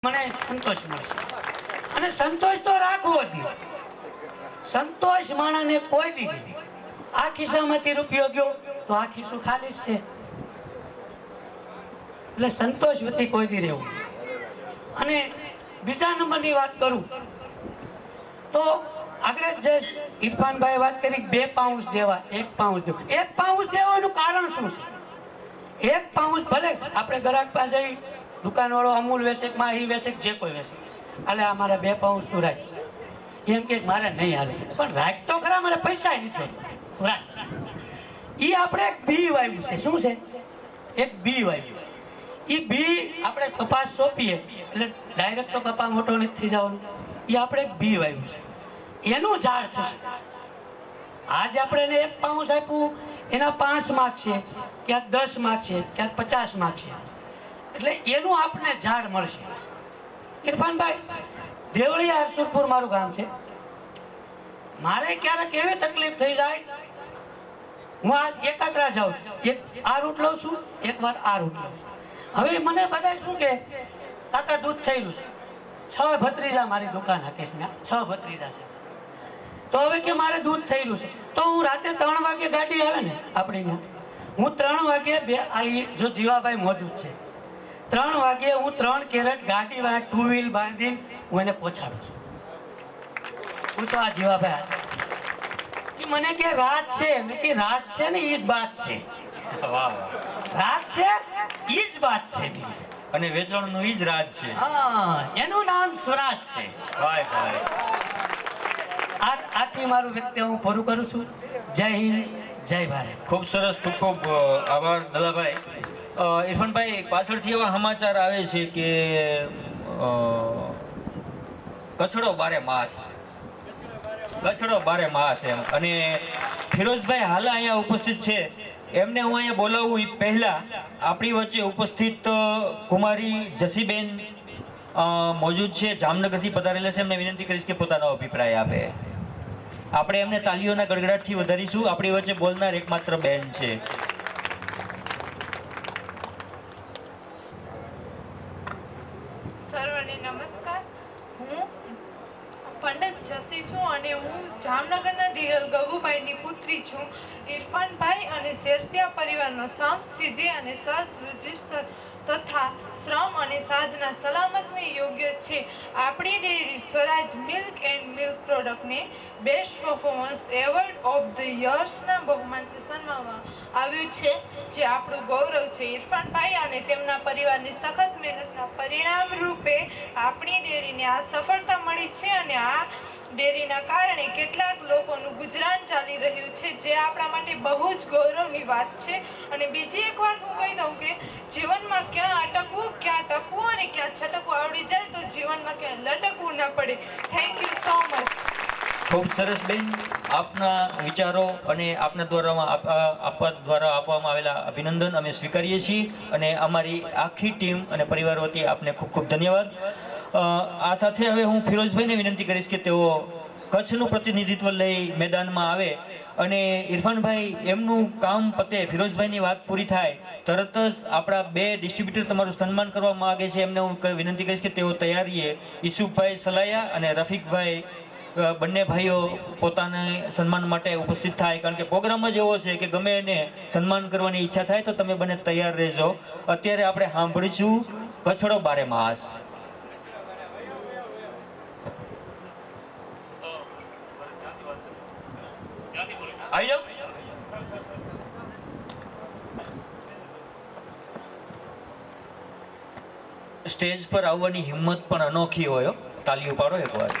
મને સંતોષ મળશે અને સંતોષ તો રાખવો જ નહીં. સંતોષ માણસને કોઈ દી નહીં. આ ખિસ્સામાંથી રૂપિયો ગયો તો આ ખિસ્સું ખાલી જ છે. એટલે સંતોષ વતી કોઈ દી રહેવું. અને બીજા નંબરની વાત કરું તો આગળ જે ઇરફાનભાઈ વાત કરી 2 પાઉન્ડ દેવા 1 પાઉન્ડ દેવા. 1 પાઉન્ડ દેવાનું કારણ શું છે? 1 પાઉન્ડ ભલે આપણે ગ્રાહક પાસે જઈ દુકાનવાળો અમૂલ વેચે માહી વેચે જે કોઈ વેચે હાલે અમારા 2 પાઉન્ડ તું રાખ એમ કે મારે નહીં હાલે પણ રાખ તો ખરા મારે પૈસા નથી રાખ. એ આપણે એક બી વાવ્યું છે. શું છે? એક બી વાવ્યું છે. એ બી આપણે કપાસ સોંપીએ એટલે ડાયરેક્ટ તો કપા મોટો નથી થઈ જવાનું. એ આપણે એક બી વાવ્યું છે. એનું ઝાડ થશે. આજ આપણે એને 1 પાઉન્ડ આપ્યું એના 5 માર્ક છે, ક્યાંક 10 માર્ક છે, ક્યાંક 50 માર્ક છે. એટલે એનું આપણે ઝાડ મળશે. ઇરફાનભાઈ, દેવળિયા હરસુરપુર મારું ગામ છે. મારે ક્યારેક એવી તકલીફ થઈ જાય હું આ એકાત્રા જાઉં છું, એક આ રૂટ લઉં છું, એકવાર આ રૂટ લઉં છું. હવે મને બધા શું કે કાકા દૂધ થયેલું છે. 6 ભત્રીજા મારી દુકાન હાકેશ ને 6 ભત્રીજા છે. તો હવે કે મારે દૂધ થયેલું છે તો હું રાતે 3 વાગે ગાડી આવે ને આપણી ત્યાં હું 3 વાગે જો જીવાભાઈ મોજૂદ છે 3 વાગે હું 3 કેરેટ ગાડી 2 વ્હીલ બાંધીને હું એને પહોંચાડું છું. પૂછો આ જીવાભાઈ મને કે રાત છે. મેં કે રાત છે ને એ જ વાત છે. રાત છે એ જ વાત છે અને વેચાણનું ઈ જ રાજ છે. હા, એનું નામ સ્વરાજ છે. ભાઈ ભાઈ આથી મારું વ્યક્તિ હું પૂરું કરું છું. જય હિન્દ, જય ભારત. ખૂબ સરસ, ખૂબ ખૂબ આભાર દલાભાઈ. ઇરફાનભાઈ, પાછળથી એવા સમાચાર આવે છે કે કચડો બારે માસ, કચડો બારે માસ એમ. અને ફિરોઝભાઈ હાલ અહીંયા ઉપસ્થિત છે. એમને હું અહીંયા બોલાવું એ પહેલા આપણી વચ્ચે ઉપસ્થિત કુમારી જસીબેન મોજૂદ છે, જામનગરથી પધારેલા છે. એમને વિનંતી કરીશ કે પોતાનો અભિપ્રાય આપે. આપણે એમને તાલીઓના ગડગડાટથી વધારીશું. આપણી વચ્ચે બોલનાર એકમાત્ર બેન છે. સર્વને નમસ્કાર. હું પંડિત જસી છું અને હું જામનગરના ડીએલ ગગુભાઈની પુત્રી છું. ઇરફાનભાઈ અને શેરસિયા પરિવારનો સમ સિદ્ધિ અને સદવૃદ્ધિ તથા શ્રમ અને સાધના સલામતને યોગ્ય છે. આપણી dairy Swaraj milk and milk પ્રોડક્ટને best performance award of the યર્સના બહુમાનથી સન્માનવામાં આવ્યું છે, જે આપણું ગૌરવ છે. ઇરફાનભાઈ અને તેમના પરિવારની સખત મહેનતના પરિણામ રૂપે આપણી ડેરીને આ સફળતા મળી છે અને આ ડેરીના કારણે કેટલાક લોકોનું ગુજરાન ચાલી રહ્યું છે, જે આપણા માટે બહુ જ ગૌરવની વાત છે. અને બીજી એક વાત હું કહી દઉં કે જીવનમાં ક્યાં અટકવું, ક્યાં ટકવું અને ક્યાં છટકવું આવડી જાય તો જીવનમાં ક્યાં લટકવું ના પડે. Thank you so much. ખૂબ સરસ બેન, આપના વિચારો અને આપના દ્વારા આપવામાં આવેલા અભિનંદન અમે સ્વીકારીએ છીએ અને અમારી આખી ટીમ અને પરિવાર વતી આપને ખૂબ ખૂબ ધન્યવાદ. આ સાથે હવે હું ફિરોઝભાઈને વિનંતી કરીશ કે તેઓ કચ્છનું પ્રતિનિધિત્વ લઈ મેદાનમાં આવે અને ઇરફાનભાઈ એમનું કામ પતે, ફિરોઝભાઈની વાત પૂરી થાય તરત જ આપણા 2 ડિસ્ટ્રીબ્યુટર તમારું સન્માન કરવા માગે છે. એમને હું વિનંતી કરીશ કે તેઓ તૈયારીએ ઈસુફભાઈ સલાયા અને રફીકભાઈ બંને ભાઈઓ પોતાના સન્માન માટે ઉપસ્થિત થાય. કારણ કે પ્રોગ્રામ જ એવો છે કે ગમે એને સન્માન કરવાની ઈચ્છા થાય તો તમે બંને તૈયાર રહેજો. અત્યારે આપણે સાંભળીશું કચડો બારે માસ. આવી જાઓ. સ્ટેજ પર આવવાની હિંમત પણ અનોખી હોય. તાલીઓ પાડો એકવાર.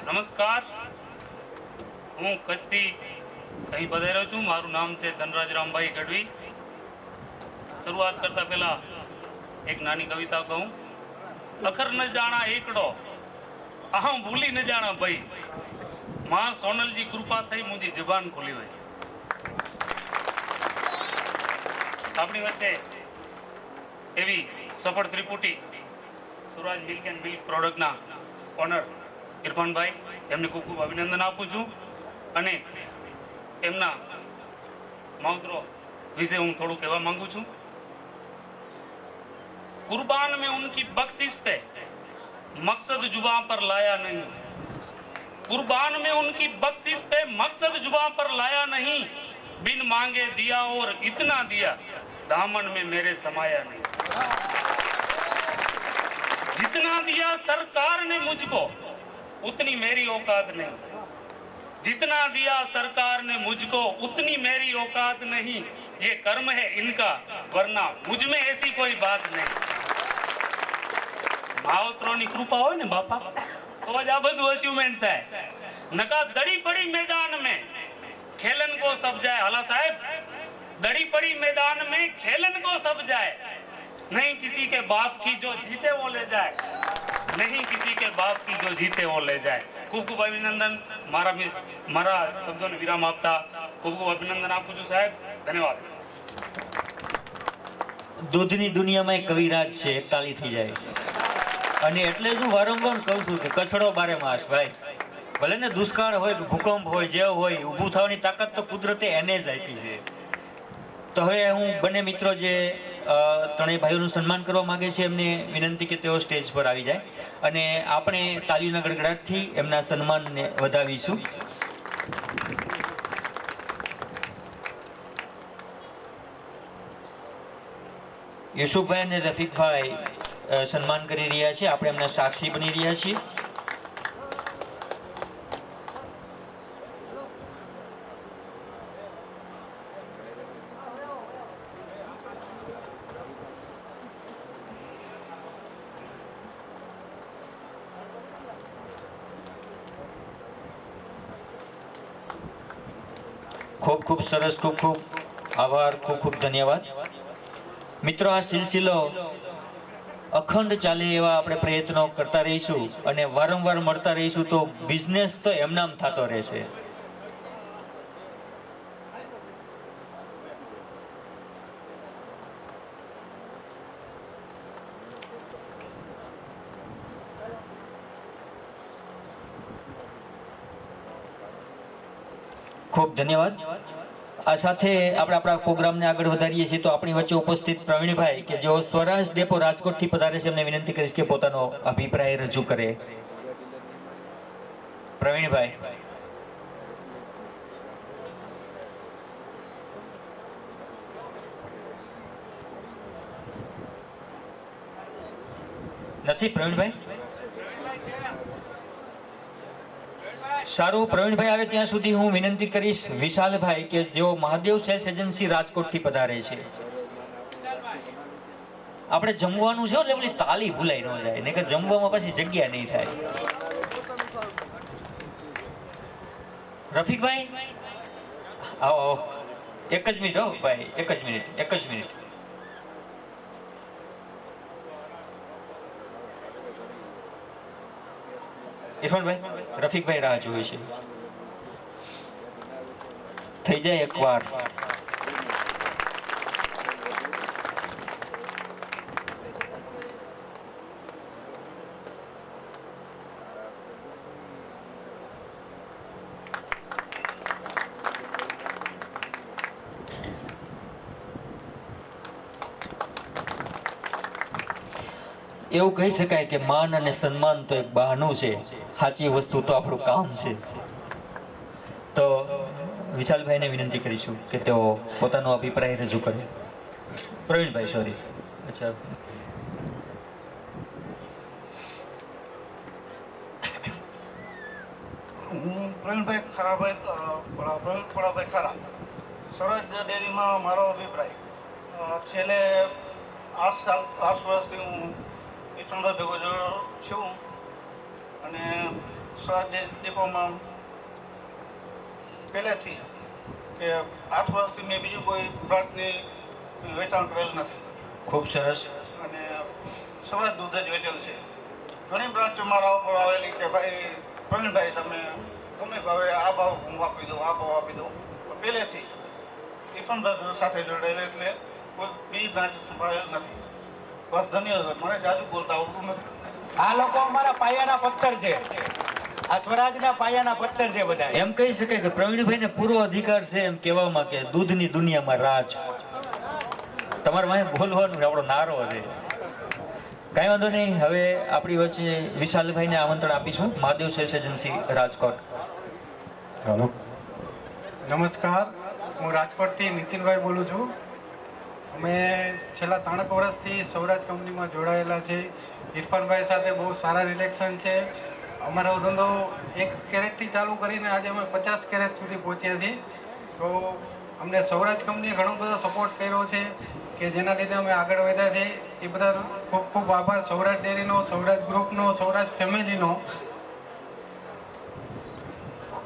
નમસ્કાર, હું કચ્છથી અહીં પધાર્યો છું. મારું નામ છે ધનરાજ રામભાઈ ગઢવી. શરૂઆત કરતા પહેલા એક નાની કવિતા કહું. અખર ન જાણા એકડો, અહમ ભૂલી ન જાણા ભાઈ, માં સોનલજી કૃપા થઈ મુજી જબાન ખોલી હોય. આપણી વચ્ચે એવી સફળ ત્રિપુટી સ્વરાજ મિલ્ક એન્ડ મિલ્ક પ્રોડક્ટના ઓનર ઇરફાનભાઈ, એમને ખૂબ ખૂબ અભિનંદન આપું છું. અને એમના માવતરો વિશે હું થોડું કહેવા માંગુ છું. कुर्बान में उनकी बख्शिश पे मकसद जुबां पर लाया नहीं, कुर्बान में उनकी बख्शिश पे मकसद जुबां पर लाया नहीं, बिन मांगे दिया और इतना दिया दामन में मेरे समाया नहीं. जितना दिया सरकार ने मुझको उतनी मेरी औकात नहीं, जितना दिया सरकार ने मुझको उतनी मेरी औकात नहीं, ये कर्म है इनका वरना मुझ में ऐसी कोई बात नहीं. માવતરોની કૃપા હોય ને બાપા તો જ આ બધું અચીવમેન્ટ થાય. નકા દડી પડી મેદાન में खेलन को सब जाए. हाला साहब, दड़ी पड़ी मैदान में खेलन को सब जाए, नहीं किसी के बाप की जो जीते वो ले जाए, नहीं किसी के बाप की जो जीते वो ले जाए. ખૂબ ખૂબ અભિનંદન. મારા શબ્દોને વિરામ આપતા ખૂબ ખૂબ અભિનંદન આપું છું સાહેબ. ધન્યવાદ. દૂધની દુનિયામાં કવિરાજ છે, એક તાલી થઈ જાય. અને એટલે જ હું વારંવાર કહું છું કે કચડો બારે માસ ભાઈ, ભલે ને દુષ્કાળ હોય કે ભૂકંપ હોય, જે હોય, ઊભું થવાની તાકાત તો કુદરતે એને જ આપી છે. તો હવે હું બંને મિત્રો જે ત્રણેય ભાઈઓનું સન્માન કરવા માંગે છે એમને વિનંતી કે તેઓ સ્ટેજ પર આવી જાય અને આપણે તાલીઓના ગડગડાટથી એમના સન્માનને વધાવીશું. યુસુફભાઈ અને રફીકભાઈ સન્માન કરી રહ્યા છે, આપણે એમના સાક્ષી બની રહ્યા છીએ. ખૂબ ખૂબ સરસ, ખૂબ ખૂબ આભાર, ખૂબ ખૂબ ધન્યવાદ. મિત્રો, આ સિલસિલો અખંડ ચાલે એવા આપણે પ્રયત્નો કરતા રહીશું અને વારંવાર મળતા રહીશું તો બિઝનેસ તો એમનામ થતો રહેશે. ખૂબ ધન્યવાદ. આ સાથે આપણે આપણા પ્રોગ્રામને આગળ વધારીએ છીએ તો આપણી વચ્ચે ઉપસ્થિત પ્રવીણભાઈ કે જેઓ સ્વરાજ ડેપો રાજકોટથી પધારે છે, એમને વિનંતી કરીશ કે પોતાનો અભિપ્રાય રજૂ કરે. પ્રવીણભાઈ. નથી પ્રવીણભાઈ? સારું, પ્રવીણભાઈ આવે ત્યાં સુધી હું વિનંતી કરીશ વિશાલભાઈ કે જેઓ મહાદેવ સેલ્સ એજન્સી રાજકોટથી પધારે છે. આપણે જમવાનું છે એટલે ઓલી તાલી ભૂલાઈ ન જાય, નહીંતર જમવામાં પછી જગ્યા નહીં થાય. રફીકભાઈ આવો આવો, એક જ મિનિટ હો ભાઈ, એક જ મિનિટ, એક જ મિનિટ. ઇરફાનભાઈ, રફીકભાઈ રાહ જોવે છે. થઈ જાય એકવાર. એવું કહી શકાય કે માન અને સન્માન તો એક બહાનું છે, સાચી વસ્તુ તો આપણું કામ છે. તો વિશાલભાઈને વિનંતી કરીશું કે તેઓ પોતાનો અભિપ્રાય રજૂ કરે. પ્રવીણભાઈ, સોરી. અચ્છા, હું પ્રવીણભાઈ ખરાભાઈ ખરા. સ્વરાજ ડેરીમાં મારો અભિપ્રાય છેલ્લે 8 વર્ષથી હું ઈશ્વરભાઈ ભેગો જોડ્યો છું અને સ્વરાજ ડેપોમાં પહેલેથી કે 8 વર્ષથી મેં બીજું કોઈ બ્રાન્ચની વેચાણ કરેલ નથી. ખૂબ સરસ. અને સ્વરાજ દૂધ જ વેચેલ છે. ઘણી બ્રાન્ચો મારા ઉપર આવેલી કે ભાઈ પ્રવીણભાઈ તમે ગમે ભાવે આ ભાવ હું આપી દઉં, આ ભાવ આપી દઉં. પહેલેથી ઈશ્વરભાઈ સાથે જોડાયેલ એટલે કોઈ બીજી બ્રાન્ચ સંભાળેલ નથી. બસ ધન્યવાદ. મને જાજુ બોલતા આવડતું નથી. આ લોકો અમારા પાયાના પથ્થર છે. આ સ્વરાજના પાયાના પથ્થર છે બધા. એમ કહી શકાય કે પ્રવીણભાઈને પૂરો અધિકાર છે એમ કહેવામાં કે દૂધની દુનિયામાં રાજ. તમારે વાંહે બોલવાનું આપણો નારો છે. કાંઈ વાંધો નહીં. હવે આપણી વચ્ચે વિશાલભાઈને આમંત્રણ આપીશું, મહાદેવ સેલ્સ એજન્સી રાજકોટ. ચાલો. નમસ્કાર, હું રાજકોટથી નીતિનભાઈ બોલું છું. અમે છેલ્લા 3 વર્ષથી સૌરાજ કંપનીમાં જોડાયેલા છે. ઇરફાનભાઈ સાથે બહુ સારા રિલેક્શન છે. અમારો ધંધો 1 કેરેટથી ચાલુ કરીને આજે અમે 50 કેરેટ સુધી પહોંચ્યા છીએ. તો અમને સૌરાજ કંપનીએ ઘણો બધો સપોર્ટ કર્યો છે કે જેના લીધે અમે આગળ વધ્યા છે. એ બધા ખૂબ ખૂબ આભાર સૌરાજ ડેરીનો, સૌરાજ ગ્રુપનો, સૌરાજ ફેમિલીનો.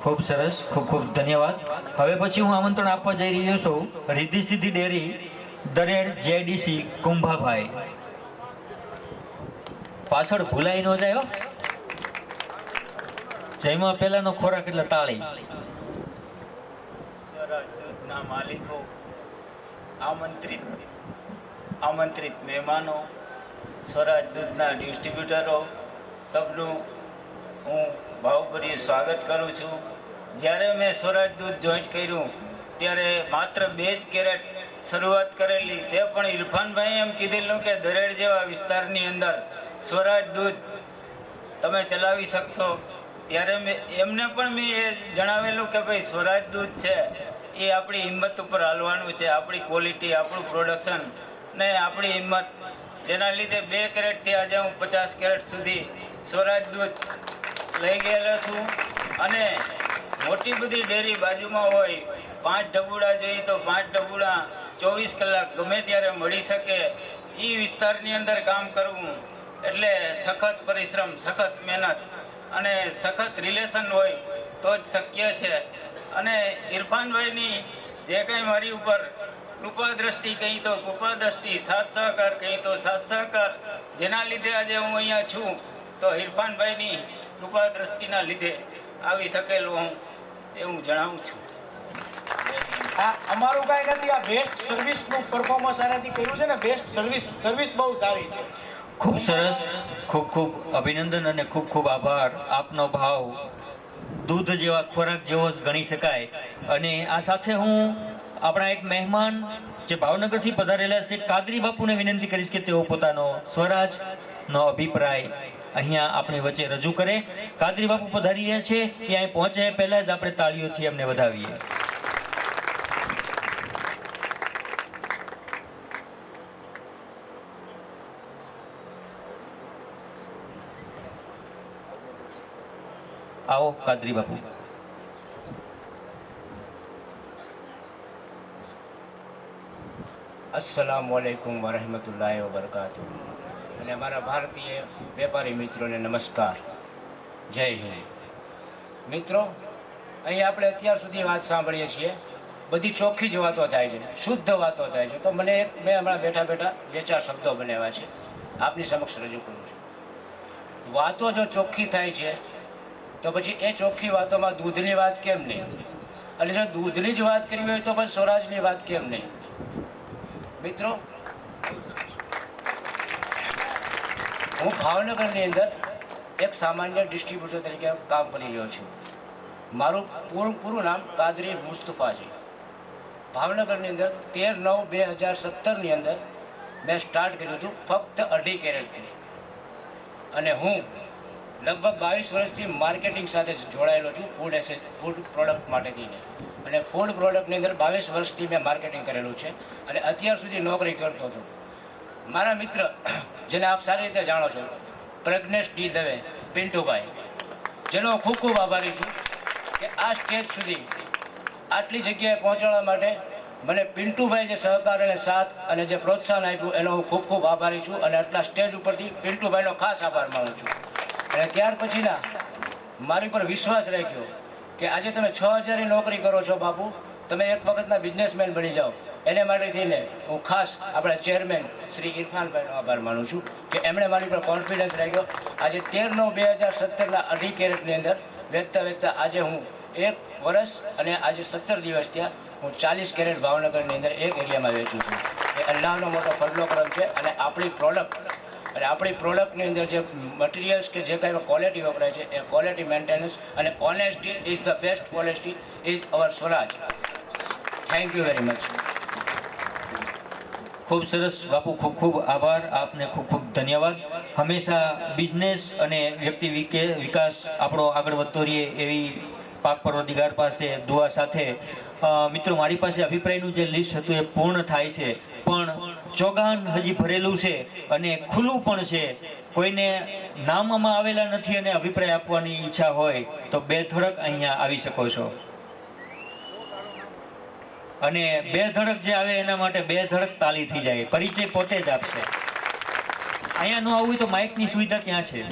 ખૂબ સરસ, ખૂબ ખૂબ ધન્યવાદ. હવે પછી હું આમંત્રણ આપવા જઈ રહ્યો છું રિદ્ધિ સિદ્ધિ ડેરી દરેડ જેડીસી કુંભાભાઈ. પાછળ ભૂલાઈ ન જાય હો. જયમાં પહેલાનો ખોરાક એટલે તાળી. સ્વરાજ દૂધના માલિકો, આમંત્રિત મહેમાનો, સ્વરાજ દૂધના ડિસ્ટ્રીબ્યુટરો, સબનું હું ભાવભર્યું સ્વાગત કરું છું. જ્યારે મેં સ્વરાજ દૂધ જોઈન્ટ કર્યું ત્યારે માત્ર 2 જ કેરેટ શરૂઆત કરેલી. તે પણ ઇરફાનભાઈ એમ કીધેલું કે દરેડ જેવા વિસ્તારની અંદર સ્વરાજ દૂધ તમે ચલાવી શકશો. ત્યારે એમને પણ મેં એ જણાવેલું કે ભાઈ સ્વરાજ દૂધ છે એ આપણી હિંમત ઉપર હાલવાનું છે, આપણી ક્વોલિટી, આપણું પ્રોડક્શન ને આપણી હિંમત, જેના લીધે 2 કેરેટથી આજે હું 50 કેરેટ સુધી સ્વરાજ દૂધ લઈ ગયેલો છું. અને મોટી બધી ડેરી બાજુમાં હોય, 5 ઢબુડા જોઈએ તો 5 ઢબુડા 24 કલાક ગમે ત્યારે મળી શકે. એ વિસ્તારની અંદર કામ કરવું એટલે સખત પરિશ્રમ, સખત મહેનત અને સખત રિલેશન હોય તો જ શક્ય છે. અને ઇરફાનભાઈની જે કંઈ મારી ઉપર કૃપા દ્રષ્ટિ કહી તો કૃપા દ્રષ્ટિ, સાથ સહકાર કહી તો સાથ સહકાર, જેના લીધે આજે હું અહીંયા છું તો ઇરફાનભાઈની કૃપા દ્રષ્ટિના લીધે આવી શકેલો હું એવું જણાવું છું. આ અમારું કાંઈ નથી, આ બેસ્ટ સર્વિસનું પરફોર્મન્સ આનાથી કર્યું છે ને. બેસ્ટ સર્વિસ બહુ સારી છે. ખૂબ સરસ, ખૂબ ખૂબ અભિનંદન અને ખૂબ ખૂબ આભાર. આપનો ભાવ દૂધ જેવા ખોરાક જેવો જ ગણી શકાય. અને આ સાથે હું આપણા એક મહેમાન જે ભાવનગરથી પધારેલા છે કાદરી બાપુને વિનંતી કરીશ કે તેઓ પોતાનો સ્વરાજનો અભિપ્રાય અહીંયા આપણી વચ્ચે રજૂ કરે. કાદરી બાપુ પધારી રહ્યા છે, એ અહીં પહોંચે પહેલાં જ આપણે તાળીઓથી એમને વધાવીએ. आओ कादरी बापू. अस्सलामुअलैकुम वरहमतुल्लाहि वबरकातुह. અને અમારા ભારતીય વેપારી મિત્રોને નમસ્કાર, જય હિન્દ. મિત્રો, અહીં આપણે અત્યાર સુધી વાત સાંભળીએ છીએ, બધી ચોખ્ખી જ વાતો થાય છે, શુદ્ધ વાતો થાય છે. તો મને મેં હમણાં બેઠા 2-4 શબ્દો બનાવ્યા છે, આપની સમક્ષ રજૂ કરું છું. વાતો જો ચોખ્ખી થાય છે તો પછી એ ચોખ્ખી વાતોમાં દૂધની વાત કેમ નહીં? અને જો દૂધની જ વાત કરવી હોય તો પછી સ્વરાજની વાત કેમ નહીં? મિત્રો, હું ભાવનગરની અંદર એક સામાન્ય ડિસ્ટ્રીબ્યુટર તરીકે કામ કરી રહ્યો છું. મારું પૂરું નામ કાદરી મુસ્તફા છે. ભાવનગરની અંદર 13/9/2017ની અંદર મેં સ્ટાર્ટ કર્યું હતું ફક્ત 2.5 કેરેટથી. અને હું લગભગ 22 વર્ષથી માર્કેટિંગ સાથે જોડાયેલો છું, ફૂડ પ્રોડક્ટ માટે થઈને. અને ફૂડ પ્રોડક્ટની અંદર 22 વર્ષથી મેં માર્કેટિંગ કરેલું છે અને અત્યાર સુધી નોકરી કરતો હતો. મારા મિત્ર, જેને આપ સારી રીતે જાણો છો, પ્રજ્ઞેશ ડી દવે, પિન્ટુભાઈ, જેનો ખૂબ ખૂબ આભારી છું કે આ સ્ટેજ સુધી આટલી જગ્યાએ પહોંચવા માટે મને પિન્ટુભાઈ જે સહકાર અને સાથ અને જે પ્રોત્સાહન આપ્યું એનો હું ખૂબ ખૂબ આભારી છું. અને આટલા સ્ટેજ ઉપરથી પિન્ટુભાઈનો ખાસ આભાર માનું છું. અને ત્યાર પછીના મારી પર વિશ્વાસ રાખ્યો કે આજે તમે 6000ની નોકરી કરો છો બાપુ, તમે એક વખતના બિઝનેસમેન બની જાઓ. એને માટે થઈને હું ખાસ આપણા ચેરમેન શ્રી ઇરફાનભાઈનો આભાર માનું છું કે એમણે મારી પર કોન્ફિડન્સ રાખ્યો. આજે 13/9/2017ના 2.5 કેરેટની અંદર વેચતા આજે હું 1 વર્ષ અને આજે 17 દિવસ ત્યાં હું 40 કેરેટ ભાવનગરની અંદર એક એરિયામાં વેચું છું. એ અલ્લાહનો મોટો ફضલો કરમ છે. અને આપણી પ્રોડક્ટ અને આપણી પ્રોડક્ટની અંદર જે મટીરિયલ્સ કે જે કાંઈ ક્વોલિટી વપરાય છે એ ક્વોલિટી મેન્ટેનન્સ અને honesty is the best policy is our Swaraj. Thank you very much. ખૂબ સરસ બાપુ, ખૂબ ખૂબ આભાર આપને, ખૂબ ખૂબ ધન્યવાદ. હંમેશા બિઝનેસ અને વ્યક્તિ વિકાસ આપણો આગળ વધતો રહે એવી પાક પર્વતિગાર પાસે દુઆ સાથે મિત્રો મારી પાસે અભિપ્રાયનું જે લિસ્ટ હતું એ પૂર્ણ થાય છે, પણ ચોગાન હજી ભરેલું છે અને ખુલ્લું પણ છે. કોઈને નામમાં આવેલા નથી અને અભિપ્રાય આપવાની ઈચ્છા હોય તો બેધડક અહીંયા આવી શકો છો. અને બે ધડક જે આવે એના માટે બે ધડક તાલી થઈ જાય. પરિચય પોતે જ આપશે. અહીંયા ન આવવું હોય તો માઇકની સુવિધા ત્યાં છે.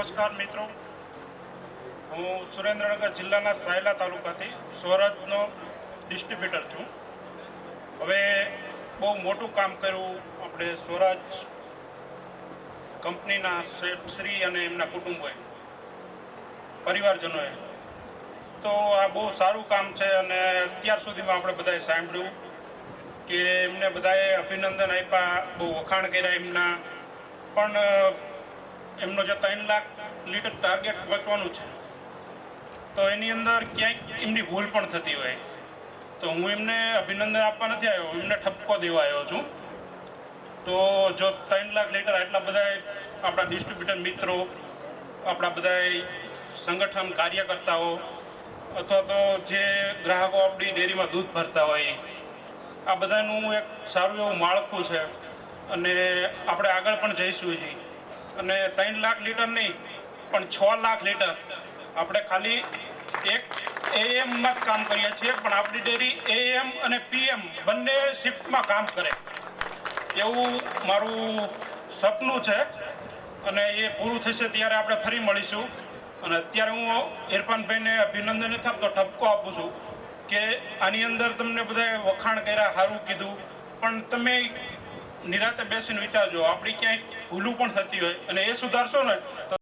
નમસ્કાર મિત્રો, હું સુરેન્દ્રનગર જિલ્લાના સાયલા તાલુકાથી સ્વરાજનો ડિસ્ટ્રીબ્યુટર છું. હવે બહુ મોટું કામ કર્યું આપણે સ્વરાજ કંપનીના શ્રી અને એમના કુટુંબોએ, પરિવારજનોએ. તો આ બહુ સારું કામ છે અને અત્યાર સુધીમાં આપણે બધાએ સાંભળ્યું કે એમને બધાએ અભિનંદન આપ્યા, બહુ વખાણ કર્યા એમના. પણ એમનો જે 3 લાખ લીટર ટાર્ગેટ પહોંચવાનું છે તો એની અંદર ક્યાંક એમની ભૂલ પણ થતી હોય તો હું એમને અભિનંદન આપવા નથી આવ્યો, એમને ઠપકો દેવા આવ્યો છું. તો જો 3 લાખ લીટર આટલા બધા આપણા ડિસ્ટ્રીબ્યુટર મિત્રો, આપણા બધા સંગઠન કાર્યકર્તાઓ અથવા તો જે ગ્રાહકો આપણી ડેરીમાં દૂધ ભરતા હોય, આ બધાનું એક સારું એવું માળખું છે અને આપણે આગળ પણ જઈશું જ. અને 3 લાખ લીટર નહીં પણ 6 લાખ લીટર આપણે ખાલી એક એએમમાં જ કામ કરીએ છીએ, પણ આપણી ડેરી એએમ અને પીએમ બંને શિફ્ટમાં કામ કરે એવું મારું સપનું છે અને એ પૂરું થશે ત્યારે આપણે ફરી મળીશું. અને અત્યારે હું ઇરફાનભાઈને અભિનંદન નથી આપતો, ઠપકો આપું છું કે આની અંદર તમને બધાએ વખાણ કર્યા, સારું કીધું, પણ તમે નિરાતે બેસીને વિચારજો, આપણી ક્યાંય ભૂલું પણ થતી હોય અને એ સુધારશો ને તો